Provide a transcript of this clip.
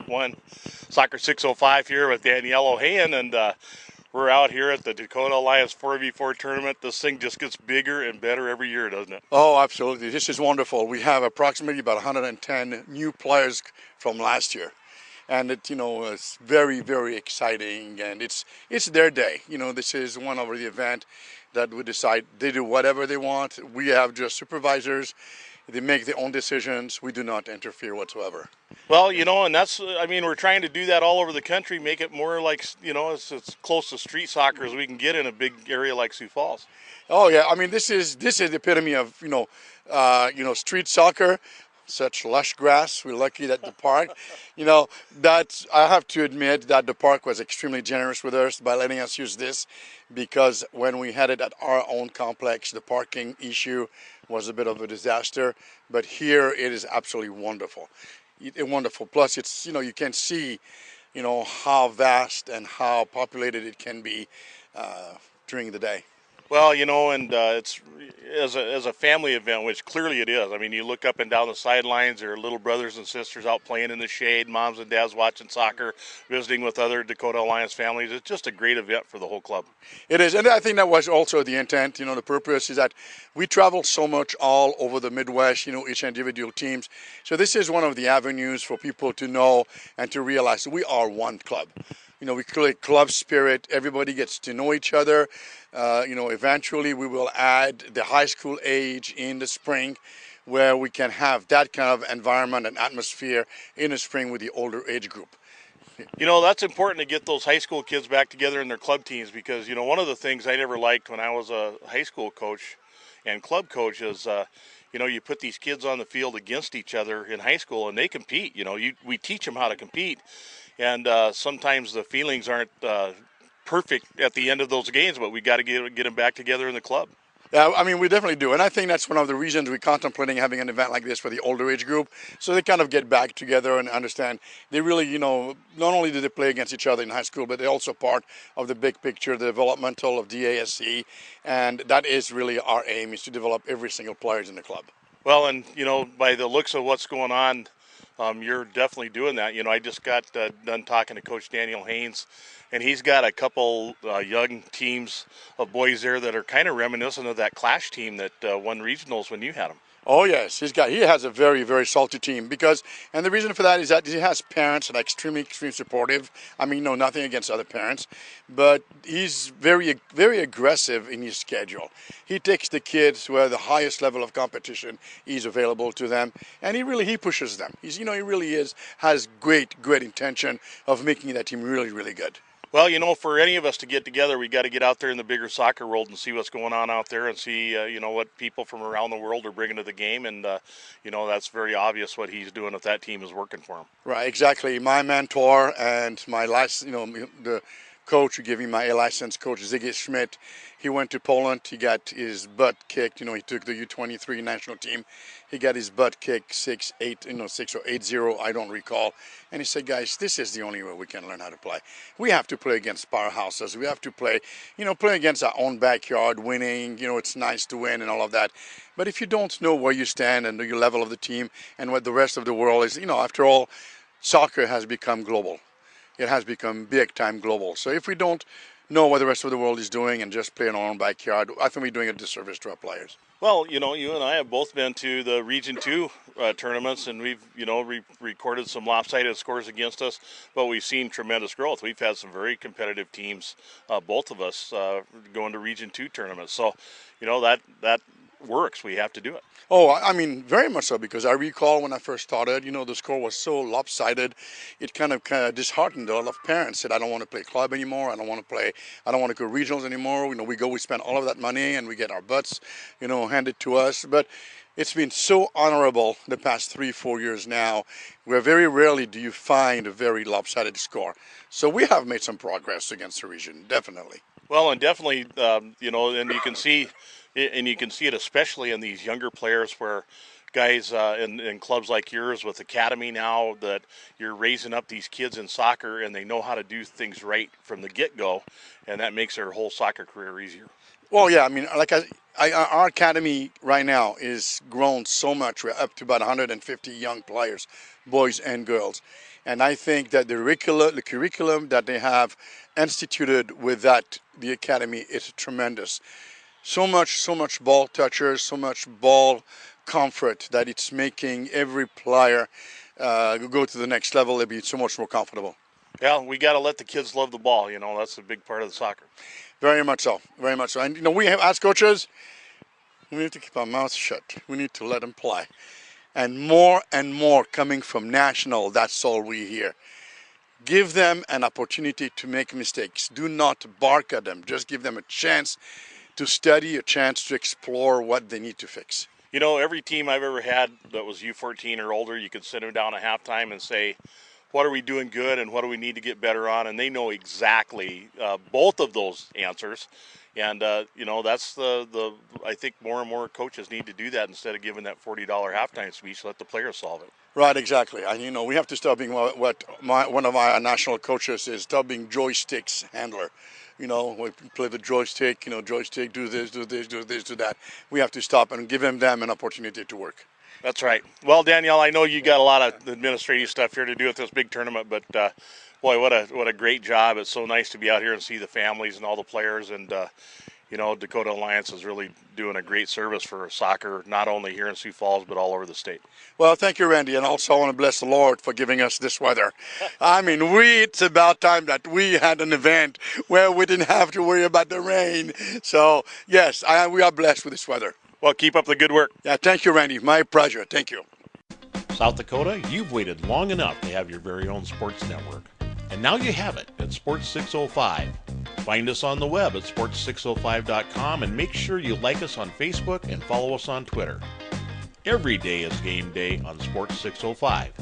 One Soccer 605 here with Daniel Ohayon, and we're out here at the Dakota Alliance 4v4 tournament. This thing just gets bigger and better every year, doesn't it? Oh, absolutely. This is wonderful. We have approximately about 110 new players from last year. And it's very, very exciting, and it's their day. This is one of the event that we decide they do whatever they want. We have just supervisors. They make their own decisions. We do not interfere whatsoever. Well, and that's, we're trying to do that all over the country, make it more like, it's close to street soccer as we can get in a big area like Sioux Falls. Oh yeah, this is the epitome of street soccer. Such lush grass. We're lucky that the park, that I have to admit that the park was extremely generous with us by letting us use this, because when we had it at our own complex, the parking issue was a bit of a disaster. But here it is absolutely wonderful. Wonderful. Plus, it's you can see, how vast and how populated it can be during the day. Well, and it's as a family event, which clearly it is. You look up and down the sidelines, there are little brothers and sisters out playing in the shade, moms and dads watching soccer, visiting with other Dakota Alliance families. It's just a great event for the whole club. It is, and I think that was also the intent. The purpose is that we travel so much all over the Midwest, each individual teams. So this is one of the avenues for people to know and to realize we are one club. We create club spirit. Everybody gets to know each other. Eventually we will add the high school age in the spring, where we can have that kind of environment and atmosphere in the spring with the older age group. That's important to get those high school kids back together in their club teams, because, one of the things I never liked when I was a high school coach and club coach is, you put these kids on the field against each other in high school and they compete. We teach them how to compete. And sometimes the feelings aren't perfect at the end of those games, but we got to get them back together in the club. Yeah, we definitely do. And I think that's one of the reasons we're contemplating having an event like this for the older age group, so they kind of get back together and understand they really, not only do they play against each other in high school, but they're also part of the big picture, the developmental of DASC. And that is really our aim, is to develop every single player in the club. Well, and, by the looks of what's going on, you're definitely doing that. I just got done talking to Coach Daniel Haines, and he's got a couple young teams of boys there that are kind of reminiscent of that Clash team that won regionals when you had them. Oh yes, he has a very, very salty team, and the reason for that is that he has parents that are extremely supportive. Nothing against other parents, but he's very, very aggressive in his schedule. He takes the kids where the highest level of competition is available to them, and he pushes them. He really has great intention of making that team really, really good. Well, for any of us to get together, we got to get out there in the bigger soccer world and see what's going on out there, and see, what people from around the world are bringing to the game. And, that's very obvious what he's doing if that team is working for him. Right, exactly. My mentor and my the coach who gave me my A license, Coach Ziggy Schmidt, he went to Poland. He got his butt kicked. He took the U23 national team. He got his butt kicked 6-8, 6 or 8-0, I don't recall. And he said, guys, this is the only way we can learn how to play. We have to play against powerhouses. We have to play, play against our own backyard, winning. It's nice to win and all of that. But if you don't know where you stand and your level of the team and what the rest of the world is, after all, soccer has become global. It has become big time global. So if we don't know what the rest of the world is doing and just play in our own backyard, I think we're doing a disservice to our players. Well, you and I have both been to the Region 2 tournaments, and we've, recorded some lopsided scores against us, but we've seen tremendous growth. We've had some very competitive teams, both of us, going to Region 2 tournaments. So, that works. We have to do it. Oh, very much so, because I recall when I first started, the score was so lopsided, it kind of disheartened a lot of parents. Said, I don't want to play club anymore. I don't want to go regionals anymore. We spend all of that money and we get our butts, handed to us. But it's been so honorable the past 3-4 years now, where very rarely do you find a very lopsided score. So we have made some progress against the region, definitely. Well, and definitely, and you can see. And you can see it especially in these younger players, where guys in clubs like yours with Academy now, that you're raising up these kids in soccer and they know how to do things right from the get-go, and that makes their whole soccer career easier. Well, yeah, I mean, our academy right now is grown so much. We're up to about 150 young players, boys and girls. And I think that the curriculum that they have instituted with the academy is tremendous. So much ball touchers, so much ball comfort that it's making every player go to the next level. They'll be so much more comfortable. Yeah, we got to let the kids love the ball. That's a big part of the soccer. Very much so. Very much so. And we have, as coaches, we need to keep our mouths shut. We need to let them play. And more coming from national. That's all we hear. Give them an opportunity to make mistakes. Do not bark at them. Just give them a chance to study, a chance to explore what they need to fix. Every team I've ever had that was U14 or older, you could sit them down at halftime and say, what are we doing good and what do we need to get better on? And they know exactly both of those answers. And, that's I think more and more coaches need to do that instead of giving that $40 halftime speech, let the players solve it. Right, exactly. And, we have to stop being what one of our national coaches is, stop being joysticks handler. We play the joystick, joystick, do this, do this, do this, do that. We have to stop and give them an opportunity to work. That's right. Well, Danielle, I know you got a lot of administrative stuff here to do with this big tournament, but boy, what a great job. It's so nice to be out here and see the families and all the players. And, Dakota Alliance is really doing a great service for soccer, not only here in Sioux Falls, but all over the state. Well, thank you, Randy. And also I want to bless the Lord for giving us this weather. I mean, it's about time that we had an event where we didn't have to worry about the rain. So, yes, we are blessed with this weather. Well, keep up the good work. Yeah, thank you, Randy. My pleasure. Thank you. South Dakota, you've waited long enough to have your very own sports network. And now you have it at Sports 605. Find us on the web at sports605.com and make sure you like us on Facebook and follow us on Twitter. Every day is game day on Sports 605.